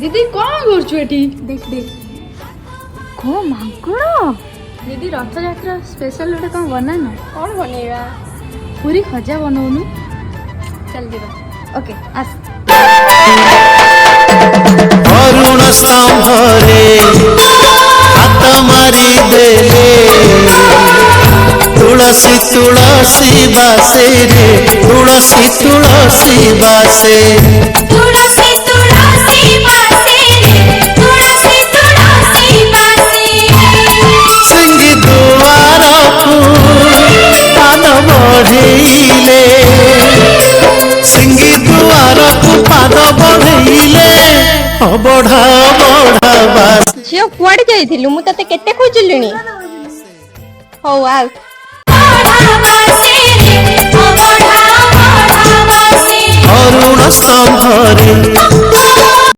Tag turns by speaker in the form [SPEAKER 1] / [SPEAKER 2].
[SPEAKER 1] दीदी कौन करछु एठी
[SPEAKER 2] देख देख को मांकुड़
[SPEAKER 1] दीदी रथ यात्रा स्पेशल गोटे कौन बना ना
[SPEAKER 2] कौन बनेगा
[SPEAKER 1] पूरी खजा बनौनु
[SPEAKER 2] चल जीवा
[SPEAKER 1] ओके आस
[SPEAKER 3] अरुण स्तंभरे हाथ मारी देले तुलसी तुलसी बासे रे तुलसी तुलसी बासे
[SPEAKER 4] तुलसी तुलसी बासे रे तुलसी तुलसी बासे
[SPEAKER 3] सिंगी दुआर को पाद बढ़ेले सिंगी दुआर को पाद बढ़ेले बढ़ा बढ़ा बास
[SPEAKER 2] झियो कुआडे जाइथिलु मु तते केते खोजिलिनी हो आ
[SPEAKER 4] बढ़ा बासे रे बढ़ा बढ़ा बासे
[SPEAKER 3] अरुण स्तंभरे